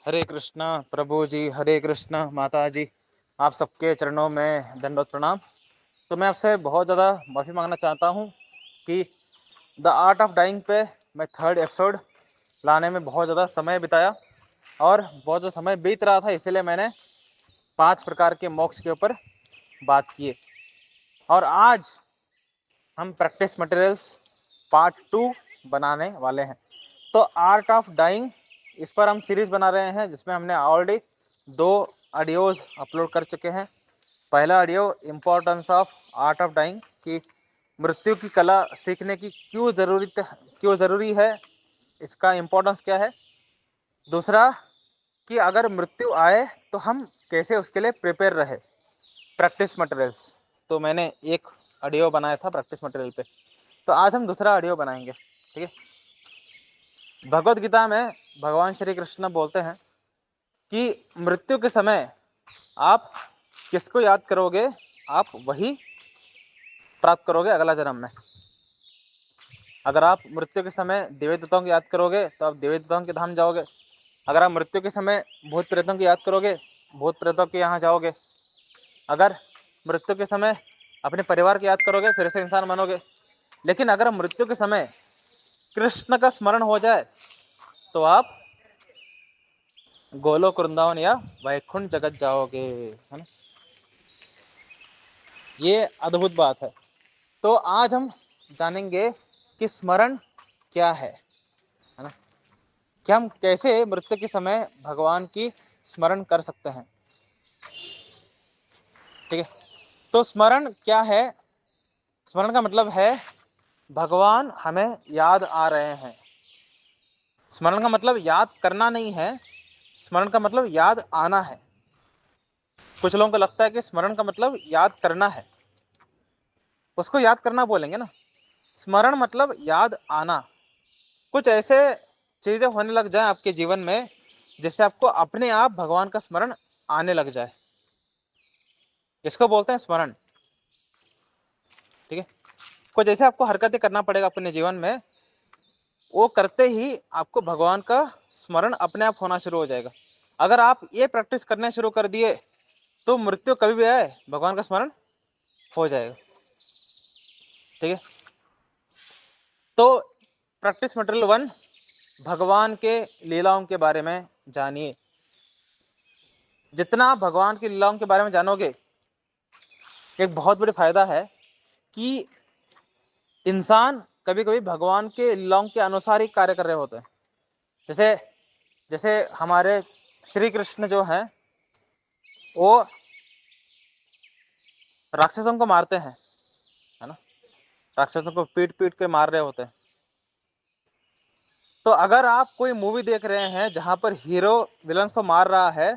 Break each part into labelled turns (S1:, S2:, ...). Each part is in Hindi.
S1: हरे कृष्णा प्रभु जी, हरे कृष्णा माता जी, आप सबके चरणों में दंडवत प्रणाम। तो मैं आपसे बहुत ज़्यादा माफ़ी मांगना चाहता हूँ कि द आर्ट ऑफ डाइंग पे मैं थर्ड एपिसोड लाने में बहुत ज़्यादा समय बिताया और बहुत ज़्यादा समय बीत रहा था, इसीलिए मैंने 5 प्रकार के मोक्ष के ऊपर बात की। और आज हम प्रैक्टिस मटेरियल्स पार्ट 2 बनाने वाले हैं। तो आर्ट ऑफ डाइंग, इस पर हम सीरीज़ बना रहे हैं जिसमें हमने ऑलरेडी 2 ऑडियोज़ अपलोड कर चुके हैं। पहला audio importance of art of dying, कि मृत्यु की कला सीखने की क्यों ज़रूरी है, इसका इम्पोर्टेंस क्या है। दूसरा, कि अगर मृत्यु आए तो हम कैसे उसके लिए प्रिपेयर रहे, प्रैक्टिस मटेरियल्स। तो मैंने एक ऑडियो बनाया था प्रैक्टिस मटेरियल पे, तो आज हम दूसरा ऑडियो बनाएंगे। ठीक है। भगवत गीता में भगवान श्री कृष्ण बोलते हैं कि मृत्यु के समय आप किसको याद करोगे, आप वही प्राप्त करोगे अगला जन्म में। अगर आप मृत्यु के समय देवी देवताओं को याद करोगे तो आप देवी देवताओं के धाम जाओगे। अगर आप मृत्यु के समय भूत प्रेतों की याद करोगे, भूत प्रेतों के यहाँ जाओगे। अगर मृत्यु के समय अपने परिवार की याद करोगे, फिर से इंसान बनोगे। लेकिन अगर मृत्यु के समय कृष्ण का स्मरण हो जाए तो आप गोलोक वृंदावन या वैकुंठ जगत जाओगे, है ना। ये अद्भुत बात है। तो आज हम जानेंगे कि स्मरण क्या है ना, कि हम कैसे मृत्यु के समय भगवान की स्मरण कर सकते हैं। ठीक है। तो स्मरण क्या है? स्मरण का मतलब है भगवान हमें याद आ रहे हैं। स्मरण का मतलब याद करना नहीं है, स्मरण का मतलब याद आना है। कुछ लोगों को लगता है कि स्मरण का मतलब याद करना है, उसको याद करना बोलेंगे ना। स्मरण मतलब याद आना। कुछ ऐसे चीजें होने लग जाए आपके जीवन में जिससे आपको अपने आप भगवान का स्मरण आने लग जाए, इसको बोलते हैं स्मरण। ठीक है। कुछ ऐसे आपको हरकतें करना पड़ेगा अपने जीवन में, वो करते ही आपको भगवान का स्मरण अपने आप होना शुरू हो जाएगा। अगर आप ये प्रैक्टिस करना शुरू कर दिए तो मृत्यु कभी भी आए भगवान का स्मरण हो जाएगा। ठीक है। तो प्रैक्टिस मटेरियल 1, भगवान के लीलाओं के बारे में जानिए। जितना आप भगवान की लीलाओं के बारे में जानोगे, एक बहुत बड़ी फायदा है कि इंसान कभी कभी भगवान के लीलाओं के अनुसार ही कार्य कर रहे होते हैं। जैसे जैसे हमारे श्री कृष्ण जो हैं, वो राक्षसों को मारते हैं, है ना। राक्षसों को पीट पीट के मार रहे होते हैं। तो अगर आप कोई मूवी देख रहे हैं जहां पर हीरो विलन्स को मार रहा है,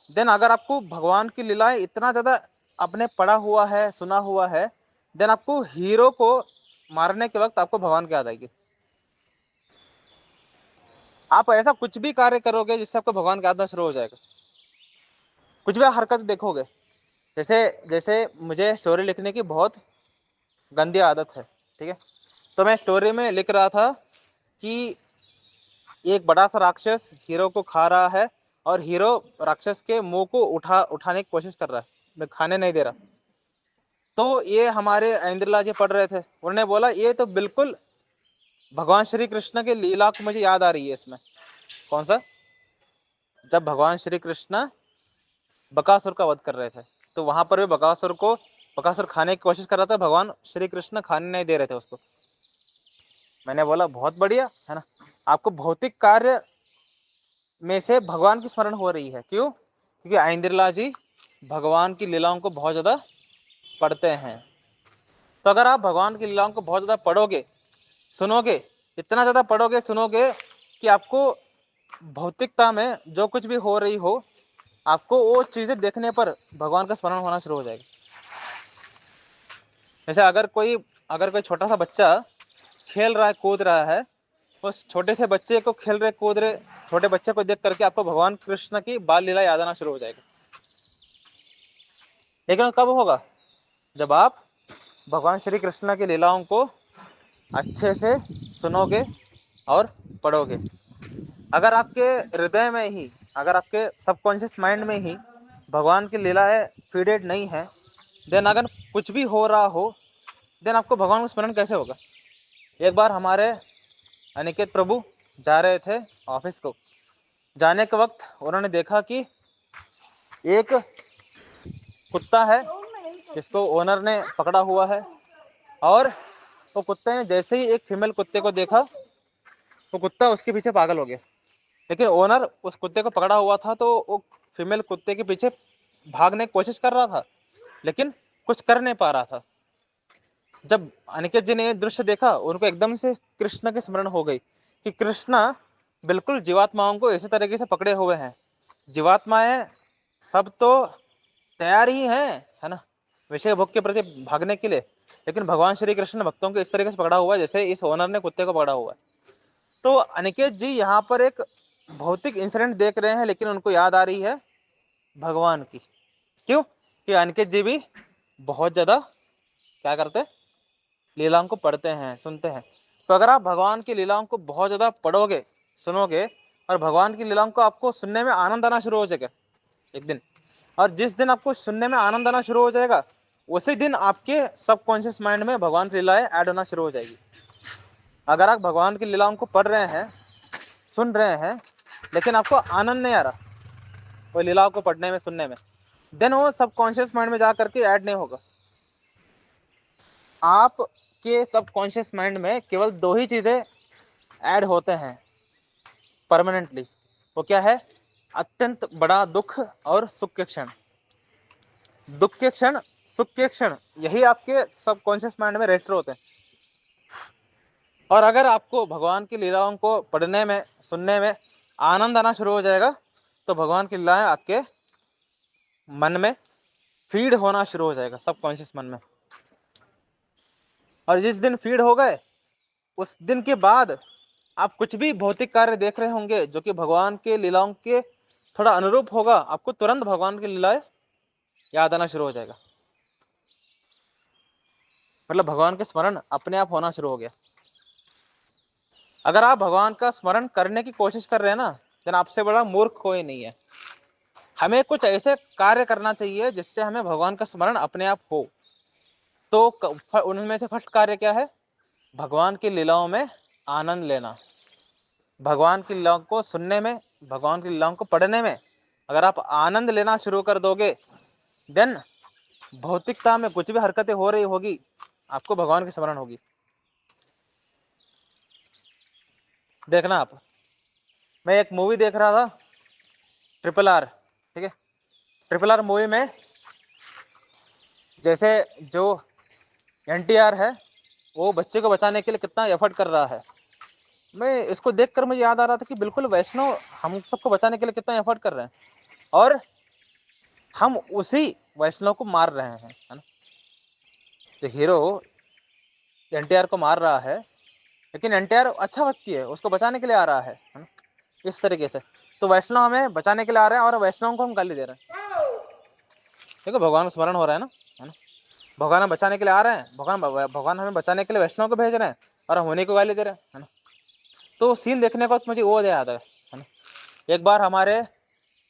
S1: देन अगर आपको भगवान की लीलाएं इतना ज्यादा आपने पढ़ा हुआ है, सुना हुआ है, देन आपको हीरो को मारने के वक्त आपको भगवान की याद आएगी। आप ऐसा कुछ भी कार्य करोगे जिससे आपको भगवान का याद आना शुरू हो जाएगा। कुछ भी हरकत देखोगे, जैसे जैसे मुझे स्टोरी लिखने की बहुत गंदी आदत है। ठीक है। तो मैं स्टोरी में लिख रहा था कि एक बड़ा सा राक्षस हीरो को खा रहा है और हीरो राक्षस के मुंह को उठाने की कोशिश कर रहा है, मैं खाने नहीं दे रहा। तो ये हमारे इंद्रलाल जी पढ़ रहे थे, उन्होंने बोला ये तो बिल्कुल भगवान श्री कृष्ण के लीला को मुझे याद आ रही है इसमें। कौन सा? जब भगवान श्री कृष्ण बकासुर का वध कर रहे थे, तो वहां पर भी बकासुर खाने की कोशिश कर रहा था, भगवान श्री कृष्ण खाने नहीं दे रहे थे उसको। मैंने बोला बहुत बढ़िया, है ना। आपको भौतिक कार्य में से भगवान की स्मरण हो रही है। क्यों? क्योंकि आइंद्रला जी भगवान की लीलाओं को बहुत ज्यादा पढ़ते हैं। तो अगर आप भगवान की लीलाओं को बहुत ज्यादा पढ़ोगे, सुनोगे, इतना ज्यादा पढ़ोगे सुनोगे कि आपको भौतिकता में जो कुछ भी हो रही हो, आपको वो चीजें देखने पर भगवान का स्मरण होना शुरू हो जाएगा। जैसे अगर कोई छोटा सा बच्चा खेल रहा है, कूद रहा है, उस छोटे से बच्चे को खेल रहे कूद रहे छोटे बच्चे को देख करके आपको भगवान कृष्ण की बाल लीला याद आना शुरू हो जाएगा। लेकिन कब होगा? जब आप भगवान श्री कृष्ण की लीलाओं को अच्छे से सुनोगे और पढ़ोगे। अगर आपके हृदय में ही अगर आपके सबकॉन्शियस माइंड में ही भगवान की लीलाएं फीडेड नहीं है, देन अगर कुछ भी हो रहा हो, देन आपको भगवान का स्मरण कैसे होगा। एक बार हमारे अनिकेत प्रभु जा रहे थे ऑफिस को, जाने के वक्त उन्होंने देखा कि एक कुत्ता है जिसको ओनर ने पकड़ा हुआ है, और वो कुत्ते ने जैसे ही एक फीमेल कुत्ते को देखा, वो कुत्ता उसके पीछे पागल हो गया। लेकिन ओनर उस कुत्ते को पकड़ा हुआ था, तो वो फीमेल कुत्ते के पीछे भागने की कोशिश कर रहा था, लेकिन कुछ कर नहीं पा रहा था। जब अनिकेत जी ने ये दृश्य देखा, उनको एकदम से कृष्ण की स्मरण हो गई कि कृष्ण बिल्कुल जीवात्माओं को इसी तरीके से पकड़े हुए हैं। जीवात्माएं सब तो तैयार ही हैं, है ना, विषय भोग के प्रति भागने के लिए, लेकिन भगवान श्री कृष्ण भक्तों को इस तरीके से पकड़ा हुआ है जैसे इस ओनर ने कुत्ते को पकड़ा हुआ है। तो अनिकेत जी यहाँ पर एक भौतिक इंसिडेंट देख रहे हैं, लेकिन उनको याद आ रही है भगवान की। क्यों? कि अनिकेत जी भी बहुत ज्यादा क्या करते हैं, लीलाओं को पढ़ते हैं, सुनते हैं। तो अगर आप भगवान की लीलाओं को बहुत ज्यादा पढ़ोगे, सुनोगे, और भगवान की लीलाओं को आपको सुनने में आनंद आना शुरू हो जाएगा एक दिन, और जिस दिन आपको सुनने में आनंद आना शुरू हो जाएगा, उसी दिन आपके सबकॉन्शियस माइंड में भगवान की लीलाएं ऐड होना शुरू हो जाएगी। अगर आप भगवान की लीलाओं को पढ़ रहे हैं, सुन रहे हैं, लेकिन आपको आनंद नहीं आ रहा वो लीलाओं को पढ़ने में, सुनने में, देन वो सबकॉन्शियस माइंड में जा करके ऐड नहीं होगा। आपके सबकॉन्शियस माइंड में केवल दो ही चीजें ऐड होते हैं परमानेंटली। वो क्या है? अत्यंत बड़ा दुख और सुख के क्षण। दुख के क्षण, सुख के क्षण, यही आपके सबकॉन्शियस माइंड में रजिस्टर होते हैं। और अगर आपको भगवान की लीलाओं को पढ़ने में, सुनने में आनंद आना शुरू हो जाएगा, तो भगवान की लीलाएं आपके मन में फीड होना शुरू हो जाएगा, सबकॉन्शियस मन में। और जिस दिन फीड हो गए, उस दिन के बाद आप कुछ भी भौतिक कार्य देख रहे होंगे जो कि भगवान के लीलाओं के थोड़ा अनुरूप होगा, आपको तुरंत भगवान की लीलाएं याद आना शुरू हो जाएगा। मतलब भगवान के स्मरण अपने आप होना शुरू हो गया। अगर आप भगवान का स्मरण करने की कोशिश कर रहे हैं ना, देन आपसे बड़ा मूर्ख कोई नहीं है। हमें कुछ ऐसे कार्य करना चाहिए जिससे हमें भगवान का स्मरण अपने आप हो। तो उनमें से फर्स्ट कार्य क्या है? भगवान की लीलाओं में आनंद लेना। भगवान की लीलाओं को सुनने में, भगवान की लीलाओं को पढ़ने में अगर आप आनंद लेना शुरू कर दोगे, देन भौतिकता में कुछ भी हरकतें हो रही होगी, आपको भगवान की स्मरण होगी। देखना आप, मैं एक मूवी देख रहा था, RRR, ठीक है। RRR मूवी में जैसे जो NTR है, वो बच्चे को बचाने के लिए कितना एफर्ट कर रहा है। मैं इसको देखकर मुझे याद आ रहा था कि बिल्कुल वैष्णव हम सबको बचाने के लिए कितना एफर्ट कर रहे हैं, और हम उसी वैष्णव को मार रहे हैं, है ना। जो हीरो NTR को मार रहा है, लेकिन NTR अच्छा व्यक्ति है, उसको बचाने के लिए आ रहा है ना, इस तरीके से। तो वैष्णव हमें बचाने के लिए आ रहे हैं और वैष्णव को हम गाली दे रहे हैं। देखो भगवान का स्मरण हो रहा है ना। भगवान हमें बचाने के लिए आ रहे हैं, भगवान हमें बचाने के लिए वैष्णव को भेज रहे हैं, और हम उन्हीं को गाली दे रहे हैं, है ना। तो सीन देखने को मुझे वो याद है ना। एक बार हमारे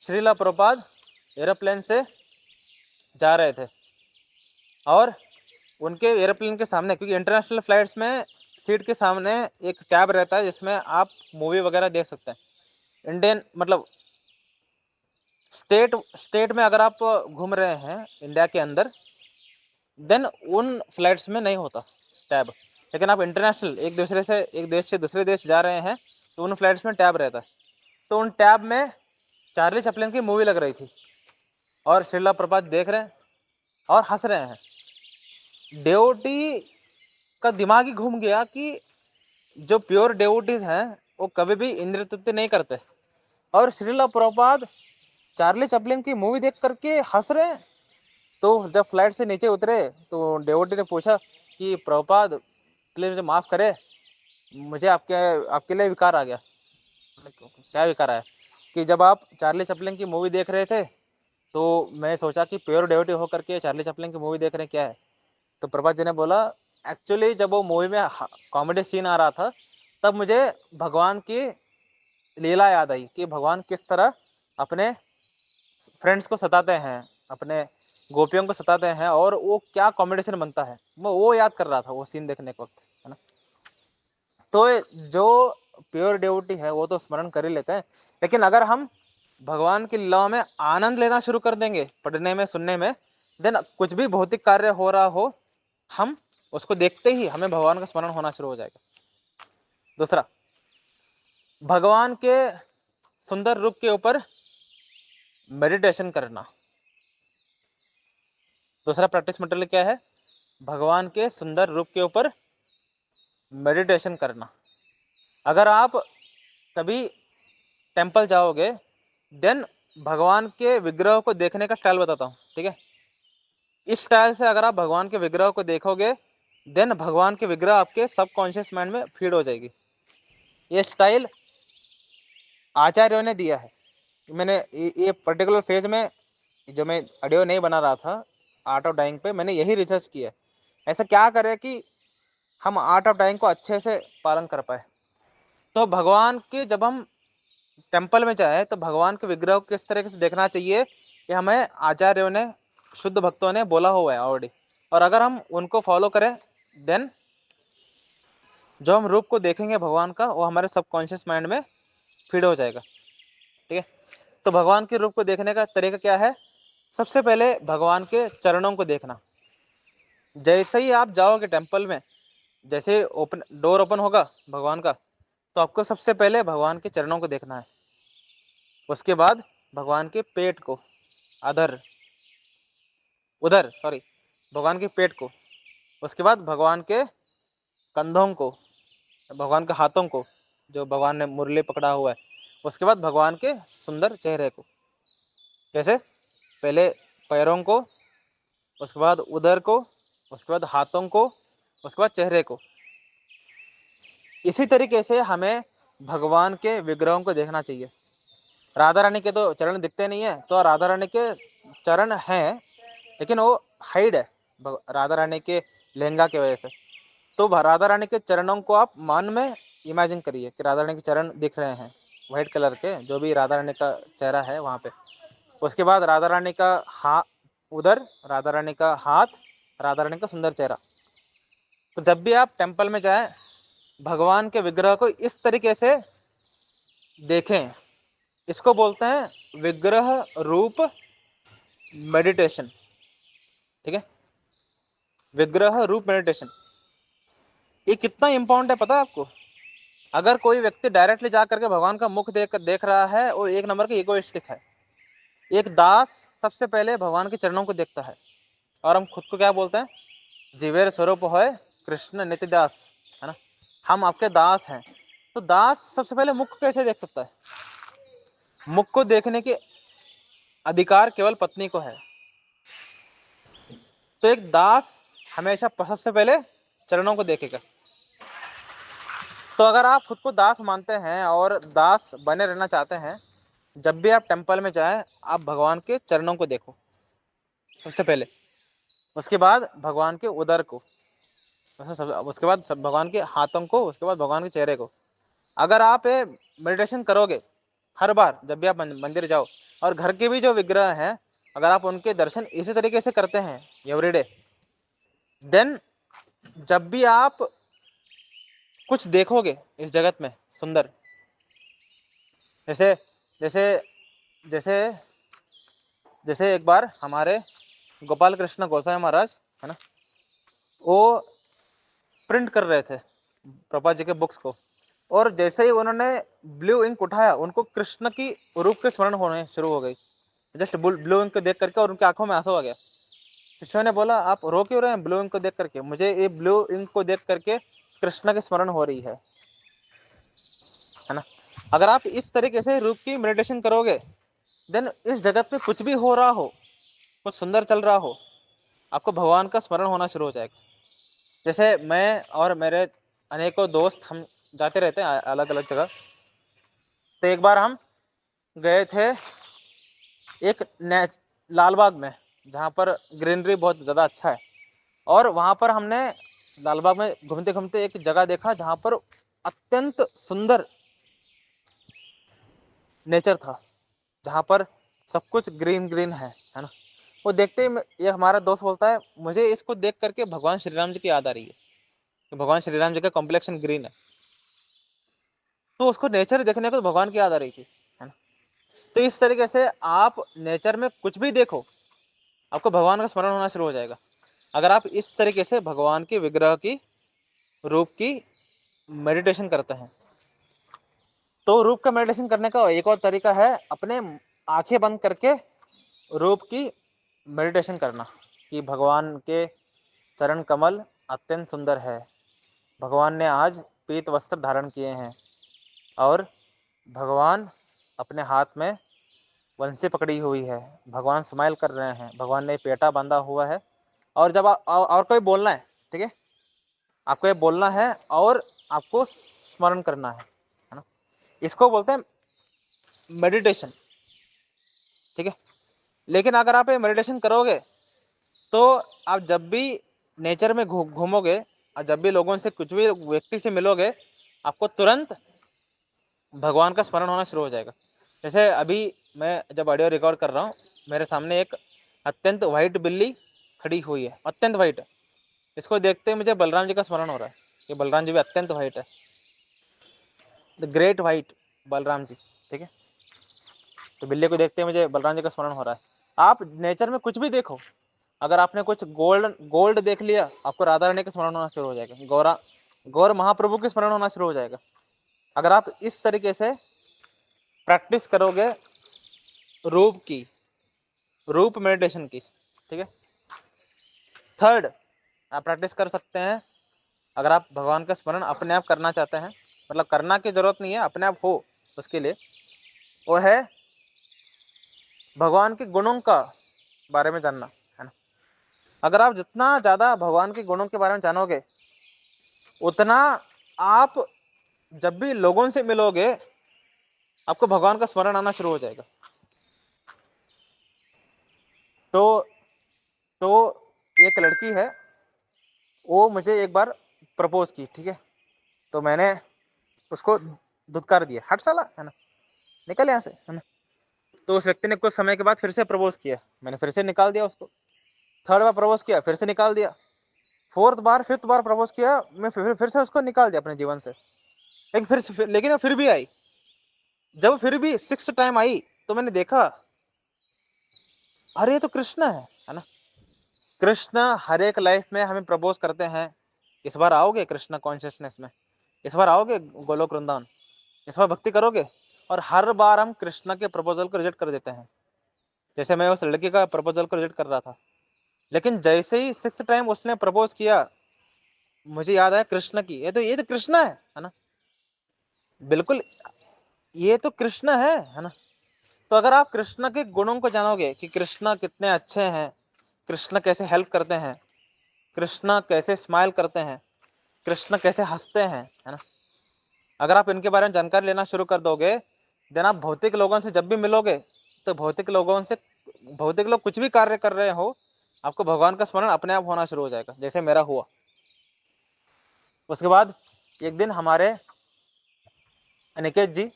S1: श्रीला प्रभुपाद एरोप्लेन से जा रहे थे, और उनके एरोप्लेन के सामने, क्योंकि इंटरनेशनल फ्लाइट्स में सीट के सामने एक टैब रहता है जिसमें आप मूवी वगैरह देख सकते हैं। इंडियन मतलब स्टेट में अगर आप घूम रहे हैं इंडिया के अंदर, देन उन फ्लाइट्स में नहीं होता टैब। लेकिन आप इंटरनेशनल एक देश से दूसरे देश जा रहे हैं, तो उन फ्लाइट्स में टैब रहता है। तो उन टैब में चार्ली चैपलिन की मूवी लग रही थी, और श्रीला प्रभात देख रहे हैं और हंस रहे हैं। डेवोटी का दिमाग ही घूम गया कि जो प्योर डेवोटीज हैं वो कभी भी इंद्रिय तृप्ति नहीं करते, और श्रीला प्रभुपाद चार्ली चैपलिन की मूवी देख करके हंस रहे हैं। तो जब फ्लाइट से नीचे उतरे, तो डेवोटी ने पूछा कि प्रभुपाद प्लीज मुझे माफ़ करे, मुझे आपके लिए विकार आ गया। क्या विकार आया? कि जब आप चार्ली चैपलिन की मूवी देख रहे थे, तो मैं सोचा कि प्योर डेवोटी होकर के चार्ली चैपलिन की मूवी देख रहे हैं, क्या है। तो प्रभात जी ने बोला, एक्चुअली जब वो मूवी में कॉमेडी सीन आ रहा था, तब मुझे भगवान की लीला याद आई कि भगवान किस तरह अपने फ्रेंड्स को सताते हैं, अपने गोपियों को सताते हैं, और वो क्या कॉम्बिनेशन बनता है, वो याद कर रहा था वो सीन देखने के वक्त, है ना। तो जो प्योर डिवोटी है वो तो स्मरण कर ही लेते हैं, लेकिन अगर हम भगवान की लीलाओं में आनंद लेना शुरू कर देंगे, पढ़ने में, सुनने में, देन कुछ भी भौतिक कार्य हो रहा हो, हम उसको देखते ही हमें भगवान का स्मरण होना शुरू हो जाएगा। दूसरा, भगवान के सुंदर रूप के ऊपर मेडिटेशन करना। दूसरा प्रैक्टिस मटेरियल क्या है? भगवान के सुंदर रूप के ऊपर मेडिटेशन करना। अगर आप कभी टेंपल जाओगे, देन भगवान के विग्रह को देखने का स्टाइल बताता हूँ, ठीक है। इस स्टाइल से अगर आप भगवान के विग्रह को देखोगे, देन भगवान के विग्रह आपके सबकॉन्शियस माइंड में फीड हो जाएगी। ये स्टाइल आचार्यों ने दिया है। मैंने ये पर्टिकुलर फेज में, जो मैं ऑडियो नहीं बना रहा था आर्ट ऑफ डाइंग पे, मैंने यही रिसर्च किया है। ऐसा क्या करें कि हम आर्ट ऑफ डाइंग को अच्छे से पालन कर पाए। तो भगवान के, जब हम टेंपल में जाए तो भगवान के विग्रह को किस तरीके से देखना चाहिए, ये हमें आचार्यों ने, शुद्ध भक्तों ने बोला हुआ है ऑलरेडी। और अगर हम उनको फॉलो करें, देन जो हम रूप को देखेंगे भगवान का, वो हमारे सबकॉन्शियस माइंड में फीड हो जाएगा, ठीक है। तो भगवान के रूप को देखने का तरीका क्या है? सबसे पहले भगवान के चरणों को देखना। जैसे ही आप जाओगे टेंपल में, जैसे ओपन डोर ओपन होगा भगवान का, तो आपको सबसे पहले भगवान के चरणों को देखना है। उसके बाद भगवान के पेट को, अधर उधर सॉरी भगवान के पेट को। उसके बाद भगवान के कंधों को, भगवान के हाथों को, जो भगवान ने मुरली पकड़ा हुआ है। उसके बाद भगवान के सुंदर चेहरे को। कैसे? पहले पैरों को, उसके बाद उदर को, उसके बाद हाथों को, उसके बाद चेहरे को। इसी तरीके से हमें भगवान के विग्रहों को देखना चाहिए। राधा रानी के तो चरण दिखते नहीं है, तो राधा रानी के चरण हैं, लेकिन वो हाइड है राधा रानी के लहंगा की वजह से। तो राधा रानी के चरणों को आप मन में इमेजिन करिए कि राधा रानी के चरण दिख रहे हैं, व्हाइट कलर के, जो भी राधा रानी का चेहरा है वहाँ पे। उसके बाद राधा रानी का उधर, राधा रानी का हाथ, राधा रानी का सुंदर चेहरा। तो जब भी आप टेंपल में जाएं, भगवान के विग्रह को इस तरीके से देखें। इसको बोलते हैं विग्रह रूप मेडिटेशन, ठीक है। विग्रह रूप मेडिटेशन, ये कितना इंपॉर्टेंट है पता है आपको? अगर कोई व्यक्ति डायरेक्टली जा करके भगवान का मुख देख रहा है, वो एक नंबर का इगोइस्टिक है। एक दास सबसे पहले भगवान के चरणों को देखता है, और हम खुद को क्या बोलते हैं? जीवेर स्वरूप है कृष्ण नित्य दास, है ना। हम आपके दास हैं। तो दास सबसे पहले मुख कैसे देख सकता है? मुख को देखने के अधिकार केवल पत्नी को है। तो एक दास हमेशा सबसे पहले चरणों को देखेगा। तो अगर आप खुद को दास मानते हैं और दास बने रहना चाहते हैं, जब भी आप टेंपल में जाएं, आप भगवान के चरणों को देखो सबसे पहले। उसके बाद भगवान के उदर को, उसके बाद भगवान के हाथों को, उसके बाद भगवान के चेहरे को। अगर आप मेडिटेशन करोगे हर बार जब भी आप मंदिर जाओ, और घर के भी जो विग्रह हैं, अगर आप उनके दर्शन इसी तरीके से करते हैं एवरीडे, देन जब भी आप कुछ देखोगे इस जगत में सुंदर, जैसे जैसे जैसे जैसे एक बार हमारे गोपाल कृष्ण गोसाई महाराज, है ना, वो प्रिंट कर रहे थे प्रभुपाद जी के बुक्स को, और जैसे ही उन्होंने ब्लू इंक उठाया, उनको कृष्ण की रूप के स्मरण होने शुरू हो गई, जस्ट ब्लू इंक को देख करके, और उनकी आंखों में आंसू आ गया। शिष्यों ने बोला, आप रो क्यों रहे हैं ब्लू इंक को देख करके? मुझे ये ब्लू इंक को देख करके कृष्ण की स्मरण हो रही है ना। अगर आप इस तरीके से रूप की मेडिटेशन करोगे, देन इस जगत में कुछ भी हो रहा हो, कुछ सुंदर चल रहा हो, आपको भगवान का स्मरण होना शुरू हो जाएगा। जैसे मैं और मेरे अनेकों दोस्त, हम जाते रहते हैं अलग अलग जगह। तो एक बार हम गए थे एक लाल बाग में, जहाँ पर ग्रीनरी बहुत ज़्यादा अच्छा है। और वहाँ पर हमने लाल बाग में घूमते घूमते एक जगह देखा जहाँ पर अत्यंत सुंदर नेचर था। जहाँ पर सब कुछ ग्रीन ग्रीन है ना। वो देखते ही ये हमारा दोस्त बोलता है मुझे इसको देख करके भगवान श्री राम जी की याद आ रही है कि भगवान श्री राम जी का कॉम्प्लेक्शन ग्रीन है। तो उसको नेचर देखने को तो भगवान की याद आ रही थी, है ना। तो इस तरीके से आप नेचर में कुछ भी देखो, आपको भगवान का स्मरण होना शुरू हो जाएगा। अगर आप इस तरीके से भगवान के विग्रह की, रूप की मेडिटेशन करते हैं। तो रूप का मेडिटेशन करने का एक और तरीका है अपने आंखें बंद करके रूप की मेडिटेशन करना, कि भगवान के चरण कमल अत्यंत सुंदर है, भगवान ने आज पीत वस्त्र धारण किए हैं और भगवान अपने हाथ में वंशी पकड़ी हुई है, भगवान स्माइल कर रहे हैं, भगवान ने पेटा बांधा हुआ है। और जब और कोई बोलना है, ठीक है, आपको ये बोलना है और आपको स्मरण करना है ना। इसको बोलते हैं मेडिटेशन, ठीक है। लेकिन अगर आप ये मेडिटेशन करोगे तो आप जब भी नेचर में घूमोगे और जब भी लोगों से, कुछ भी व्यक्ति से मिलोगे, आपको तुरंत भगवान का स्मरण होना शुरू हो जाएगा। जैसे अभी मैं जब ऑडियो रिकॉर्ड कर रहा हूँ, मेरे सामने एक अत्यंत वाइट बिल्ली खड़ी हुई है, अत्यंत वाइट। इसको देखते ही मुझे बलराम जी का स्मरण हो रहा है कि बलराम जी भी अत्यंत वाइट है, the great white Balram ji, ठीक है। तो बिल्ली को देखते ही मुझे बलराम जी का स्मरण हो रहा है। आप नेचर में कुछ भी देखो, अगर आपने कुछ गोल्ड गोल्ड देख लिया, आपको राधा रानी का स्मरण होना शुरू हो जाएगा, गौर महाप्रभु के स्मरण होना शुरू हो जाएगा। अगर आप इस तरीके से प्रैक्टिस करोगे रूप की, रूप मेडिटेशन की, ठीक है। थर्ड, आप प्रैक्टिस कर सकते हैं, अगर आप भगवान का स्मरण अपने आप करना चाहते हैं, मतलब करना की जरूरत नहीं है, अपने आप हो उसके लिए, वो है भगवान के गुणों का बारे में जानना, है ना। अगर आप जितना ज्यादा भगवान के गुणों के बारे में जानोगे, उतना आप जब भी लोगों से मिलोगे, आपको भगवान का स्मरण आना शुरू हो जाएगा। तो तो एक लड़की है, वो मुझे एक बार प्रपोज की, ठीक है। तो मैंने उसको धुतकार दिया, हट साला, है ना, निकल यहाँ से, है ना। तो उस व्यक्ति ने कुछ समय के बाद फिर से प्रपोज किया, मैंने फिर से निकाल दिया उसको। थर्ड बार प्रपोज किया, फिर से निकाल दिया। फोर्थ बार, फिफ्थ बार प्रपोज किया, मैं फिर से उसको निकाल दिया अपने जीवन से। लेकिन वो फिर भी आई। जब फिर भी सिक्स टाइम आई, तो मैंने देखा, अरे ये तो कृष्ण है ना। कृष्ण हर एक लाइफ में हमें प्रपोज करते हैं, इस बार आओगे कृष्ण कॉन्शियसनेस में, इस बार आओगे गोलोक वृंदावन, इस बार भक्ति करोगे। और हर बार हम कृष्ण के प्रपोजल को रिजेक्ट कर देते हैं। जैसे मैं उस लड़की का प्रपोजल को रिजेक्ट कर रहा था, लेकिन जैसे ही सिक्स टाइम उसने प्रपोज किया, मुझे याद आया कृष्ण की, ये तो कृष्ण है ना, बिल्कुल, ये तो कृष्ण है ना। तो अगर आप कृष्ण के गुणों को जानोगे कि कृष्ण कितने अच्छे हैं, कृष्ण कैसे हेल्प करते हैं, कृष्ण कैसे स्माइल करते हैं, कृष्ण कैसे हंसते हैं, है ना। अगर आप इनके बारे में जानकारी लेना शुरू कर दोगे, देन आप भौतिक लोगों से जब भी मिलोगे, तो भौतिक लोग कुछ भी कार्य कर रहे हो, आपको भगवान का स्मरण अपने आप होना शुरू हो जाएगा, जैसे मेरा हुआ। उसके बाद एक दिन हमारे अनिकेत जी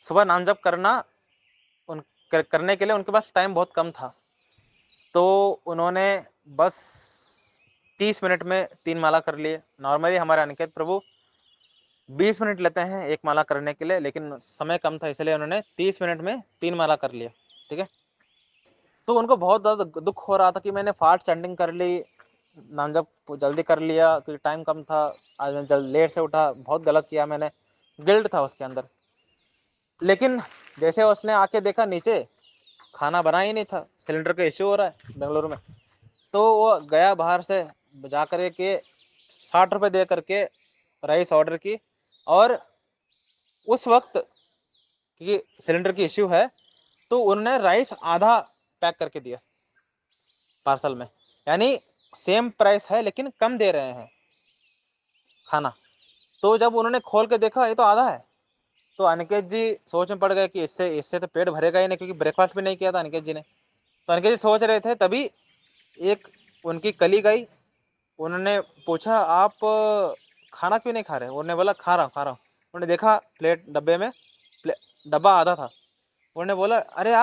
S1: सुबह नाम जप करने के लिए उनके पास टाइम बहुत कम था। तो उन्होंने बस 30 मिनट में 3 माला कर लिए। नॉर्मली हमारे अनिकेत प्रभु 20 मिनट लेते हैं एक माला करने के लिए, लेकिन समय कम था, इसलिए उन्होंने 30 मिनट में 3 माला कर लिया, ठीक है। तो उनको बहुत ज़्यादा दुख हो रहा था कि मैंने फास्ट चैंटिंग कर ली, नाम जब जल्दी कर लिया क्योंकि टाइम कम था, आज मैं लेट से उठा, बहुत गलत किया मैंने, गिल्ट था उसके अंदर। लेकिन जैसे उसने आके देखा नीचे, खाना बना ही नहीं था, सिलेंडर का इश्यू हो रहा है बेंगलुरु में। तो वो गया बाहर से जा कर के 60 रुपये दे करके राइस ऑर्डर की। और उस वक्त क्योंकि सिलेंडर की इश्यू है, तो उन्होंने राइस आधा पैक करके दिया पार्सल में, यानी सेम प्राइस है लेकिन कम दे रहे हैं खाना। तो जब उन्होंने खोल के देखा ये तो आधा है, तो अनिकेत जी सोच में पड़ गए कि इससे इससे तो पेट भरेगा ही नहीं, क्योंकि ब्रेकफास्ट भी नहीं किया था अनिकेत जी ने। तो अनिकेत जी सोच रहे थे, तभी एक उनकी कलीग आई, उन्होंने पूछा आप खाना क्यों नहीं खा रहे। उन्होंने बोला खा रहा हूँ। उन्होंने देखा प्लेट, डब्बे में डब्बा आधा था। उन्होंने बोला अरे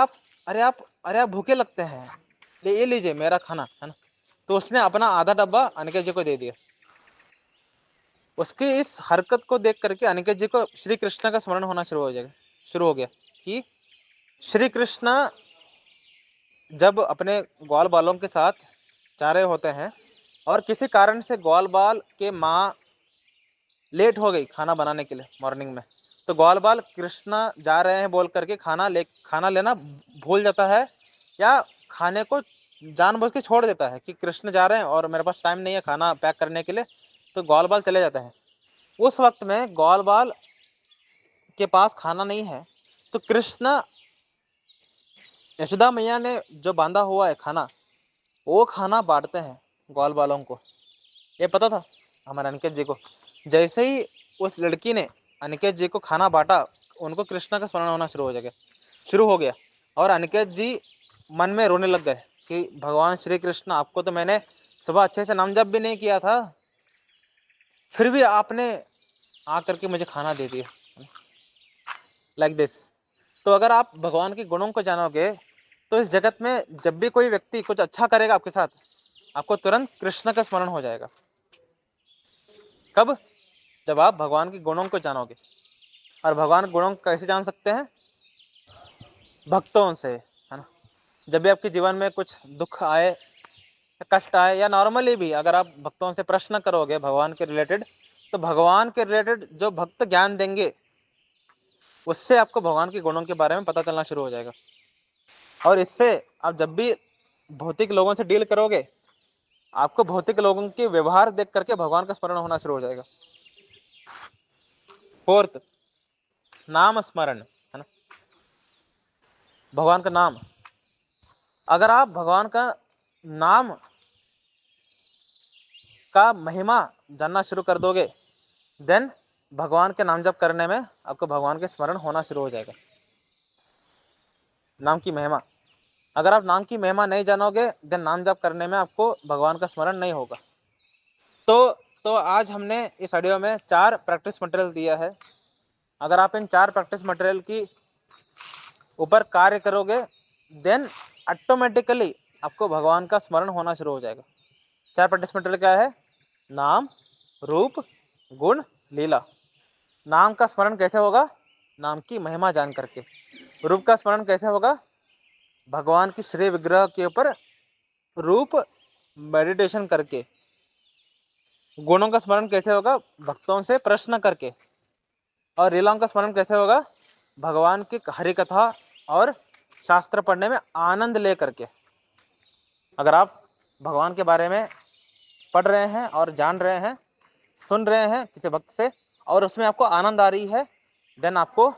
S1: आप भूखे लगते हैं, ये लीजिए मेरा खाना, है ना। तो उसने अपना आधा डब्बा अनिकेत जी को दे दिया। उसकी इस हरकत को देख करके अनिकेत जी को श्री कृष्ण का स्मरण होना शुरू हो गया कि श्री कृष्ण जब अपने ग्वाल बालों के साथ जा रहे होते हैं और किसी कारण से ग्वाल बाल के माँ लेट हो गई खाना बनाने के लिए मॉर्निंग में, तो ग्वाल बाल कृष्णा जा रहे हैं बोल करके खाना लेना भूल जाता है, या खाने को जानबूझ के छोड़ देता है कि कृष्ण जा रहे हैं और मेरे पास टाइम नहीं है खाना पैक करने के लिए, तो ग्वाल बाल चले जाते हैं। उस वक्त में ग्वाल बाल के पास खाना नहीं है, तो कृष्ण यशोदा मैया ने जो बांधा हुआ है खाना, वो खाना बांटते हैं ग्वाल बालों को। ये पता था हमारे अनिकेत जी को। जैसे ही उस लड़की ने अनिकेत जी को खाना बांटा, उनको कृष्णा का स्मरण होना शुरू हो गया और अनिकेत जी मन में रोने लग गए कि भगवान श्री कृष्ण, आपको तो मैंने सुबह अच्छे से नाम जप भी नहीं किया था, फिर भी आपने आकर के मुझे खाना दे दिया, लाइक दिस। तो अगर आप भगवान के गुणों को जानोगे, तो इस जगत में जब भी कोई व्यक्ति कुछ अच्छा करेगा आपके साथ, आपको तुरंत कृष्ण का स्मरण हो जाएगा। कब? जब आप भगवान के गुणों को जानोगे। और भगवान के गुणों को कैसे जान सकते हैं? भक्तों से, है ना। जब भी आपके जीवन में कुछ दुख आए, कष्ट आए, या नॉर्मली भी अगर आप भक्तों से प्रश्न करोगे भगवान के रिलेटेड, तो भगवान के रिलेटेड जो भक्त ज्ञान देंगे, उससे आपको भगवान के गुणों के बारे में पता चलना शुरू हो जाएगा। और इससे आप जब भी भौतिक लोगों से डील करोगे, आपको भौतिक लोगों के व्यवहार देख करके भगवान का स्मरण होना शुरू हो जाएगा। फोर्थ, नाम स्मरण, है ना। भगवान का नाम, अगर आप भगवान का नाम का महिमा जानना शुरू कर दोगे, देन भगवान के नाम जप करने में आपको भगवान के स्मरण होना शुरू हो जाएगा। नाम की महिमा, अगर आप नाम की महिमा नहीं जानोगे, देन नाम जप करने में आपको भगवान का स्मरण नहीं होगा। तो आज हमने इस ऑडियो में 4 प्रैक्टिस मटेरियल दिया है। अगर आप इन 4 प्रैक्टिस मटेरियल की ऊपर कार्य करोगे, देन ऑटोमेटिकली आपको भगवान का स्मरण होना शुरू हो जाएगा। 4 प्रैक्टिस मटेरियल क्या है? नाम, रूप, गुण, लीला। नाम का स्मरण कैसे होगा? नाम की महिमा जान करके। रूप का स्मरण कैसे होगा? भगवान की श्री विग्रह के ऊपर रूप मेडिटेशन करके। गुणों का स्मरण कैसे होगा? भक्तों से प्रश्न करके। और लीलाओं का स्मरण कैसे होगा? भगवान की हरि कथा और शास्त्र पढ़ने में आनंद ले करके। अगर आप भगवान के बारे में पढ़ रहे हैं और जान रहे हैं, सुन रहे हैं किसी भक्त से, और उसमें आपको आनंद आ रही है, देन आपको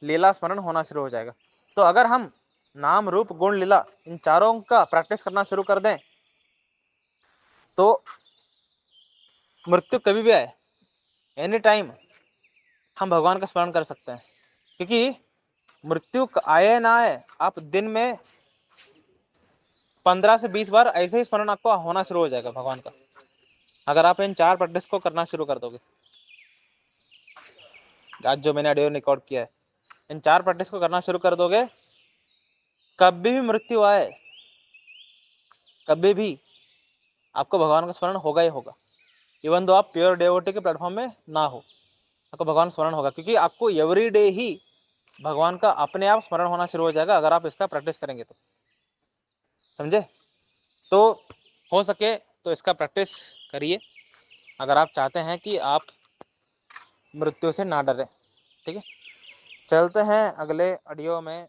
S1: लीला स्मरण होना शुरू हो जाएगा। तो अगर हम नाम, रूप, गुण, लीला इन चारों का प्रैक्टिस करना शुरू कर दें, तो मृत्यु कभी भी आए, एनी टाइम हम भगवान का स्मरण कर सकते हैं। क्योंकि मृत्यु आए ना आए, आप दिन में 15 से 20 बार ऐसे ही स्मरण आपको होना शुरू हो जाएगा भगवान का, अगर आप इन 4 प्रैक्टिस को करना शुरू कर दोगे। आज जो मैंने ऑडियो रिकॉर्ड किया है, इन 4 प्रैक्टिस को करना शुरू कर दोगे, कभी भी मृत्यु आए, कभी भी आपको भगवान का स्मरण होगा ही होगा। इवन दो आप प्योर डेवोटी के प्लेटफॉर्म में ना हो, आपको भगवान स्मरण होगा, क्योंकि आपको एवरीडे ही भगवान का अपने आप स्मरण होना शुरू हो जाएगा अगर आप इसका प्रैक्टिस करेंगे तो। समझे? तो हो सके तो इसका प्रैक्टिस करिए, अगर आप चाहते हैं कि आप मृत्यु से ना डरें। ठीक है, चलते हैं अगले ऑडियो में।